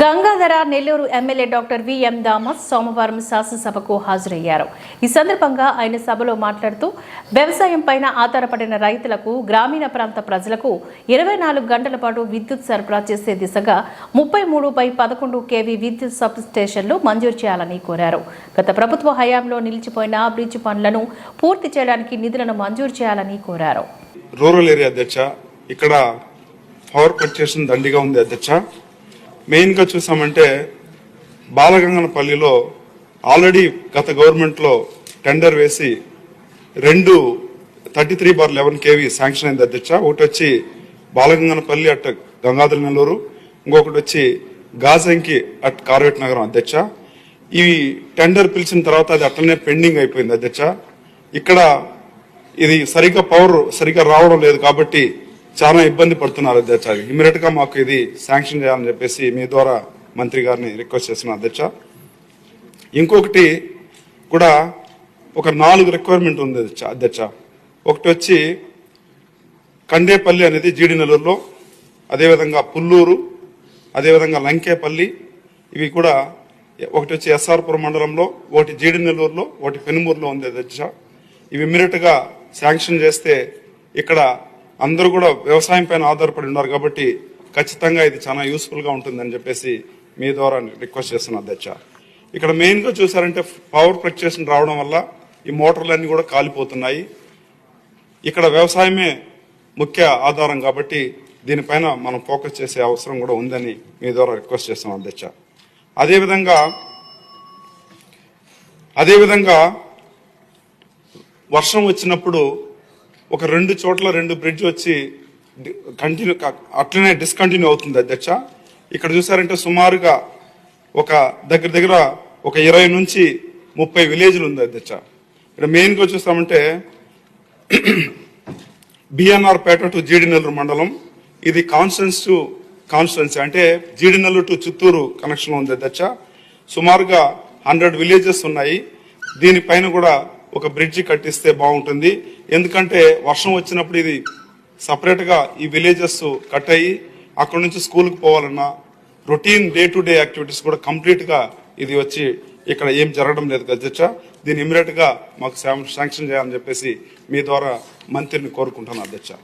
Gangadhara Nellore MLA doctor VM Thomas సోమవారం శాసనసభకు హాజరయ్యారు. ఈ సందర్భంగా ఆయన సభలో మాట్లాడుతూ వ్యవసాయం పైన ఆధారపడిన రైతులకు, గ్రామీణ ప్రాంత ప్రజలకు 24 గంటల పాటు విద్యుత్ సరఫరా చేసే దిశగా 33/11 kV విద్యుత్ సబ్ స్టేషన్లు మంజూరు చేయాలని కోరారు. గత ప్రభుత్వ హయాంలో నిలిచిపోయిన బ్రిడ్జ్ పనులను పూర్తి చేయడానికి నిధులను మంజూరు చేయాలని కోరారు. రూరల్ ఏరియా అధ్యక్ష, ఇక్కడ పవర్ కట్ చేసిన దండిగా ఉంది అధ్యక్ష. మెయిన్గా చూసామంటే బాలగంగనపల్లిలో ఆల్రెడీ గత గవర్నమెంట్లో టెండర్ వేసి 2 33/11 kV శాంక్షన్ అయింది అధ్యక్ష. ఒకటి వచ్చి బాలగంగనపల్లి అట్ గంగాధర నెల్లూరు, ఇంకొకటి వచ్చి గాజంకి అట్ కార్వేట్ నగరం అధ్యక్ష. ఈ టెండర్ పిలిచిన తర్వాత అది అట్లనే పెండింగ్ అయిపోయింది అధ్యక్ష. ఇక్కడ ఇది పవర్ సరిగ్గా రావడం లేదు కాబట్టి చాలా ఇబ్బంది పడుతున్నారు అధ్యక్ష. ఇమీడియట్ గా మాకు ఇది శాంక్షన్ చేయాలని చెప్పేసి మీ ద్వారా మంత్రి గారిని రిక్వెస్ట్ చేస్తున్నాను అధ్యక్ష. ఇంకొకటి కూడా ఒక 4 రిక్వైర్మెంట్ ఉంది అధ్యక్ష. ఒకటి వచ్చి కండేపల్లి అనేది జీడి నెల్లూరులో, అదేవిధంగా పుల్లూరు, అదేవిధంగా లంకేపల్లి, ఇవి కూడా ఒకటి వచ్చి ఎస్ఆర్పురం మండలంలో, ఒకటి జీడి నెల్లూరులో, ఒకటి పెనుమూరులో ఉంది అధ్యక్ష. ఇవి ఇమీడియట్ గా శాంక్షన్ చేస్తే ఇక్కడ అందరూ కూడా వ్యవసాయం పైన ఆధారపడి ఉన్నారు కాబట్టి ఖచ్చితంగా ఇది చాలా యూస్ఫుల్ గా ఉంటుందని చెప్పేసి మీ ద్వారా రిక్వెస్ట్ చేస్తున్నాను అధ్యక్ష. ఇక్కడ మెయిన్ గా చూసారంటే పవర్ ఫ్లక్చుయేషన్ రావడం వల్ల ఈ మోటార్లన్నీ కూడా కాలిపోతున్నాయి. ఇక్కడ వ్యవసాయమే ముఖ్య ఆధారం కాబట్టి దీనిపైన మనం ఫోకస్ చేసే అవసరం కూడా ఉందని మీ ద్వారా రిక్వెస్ట్ చేస్తున్నాం అధ్యక్ష. అదేవిధంగా వర్షం వచ్చినప్పుడు ఒక 2 చోట్ల 2 బ్రిడ్జ్ వచ్చి కంటిన్యూ అట్లనే డిస్కంటిన్యూ అవుతుంది అధ్యక్ష. ఇక్కడ చూసారంటే సుమారుగా ఒక దగ్గర ఒక 20 నుంచి 30 విలేజ్లు ఉంది అధ్యక్ష. ఇక్కడ మెయిన్ గా చూస్తామంటే బిఎన్ఆర్ పేట టు జీడి నెల్లూరు మండలం, ఇది కాన్స్టెన్సీ అంటే జీడి నెల్లూరు టు చిత్తూరు కనెక్షన్ ఉంది అధ్యక్ష. సుమారుగా 100 విలేజెస్ ఉన్నాయి. దీనిపైన కూడా ఒక బ్రిడ్జి కట్టిస్తే బాగుంటుంది. ఎందుకంటే వర్షం వచ్చినప్పుడు ఇది సపరేట్ గా ఈ విలేజెస్ కట్ అయ్యి అక్కడ నుంచి స్కూల్కి పోవాలన్నా routine day to day activities కూడా కంప్లీట్ గా ఇది వచ్చి ఇక్కడ ఏం జరగడం లేదు అధ్యక్ష. దీన్ని ఇమీడియట్ గా మాకు శాంక్షన్ చేయాలని చెప్పేసి మీ ద్వారా మంత్రిని కోరుకుంటున్నాను అధ్యక్ష.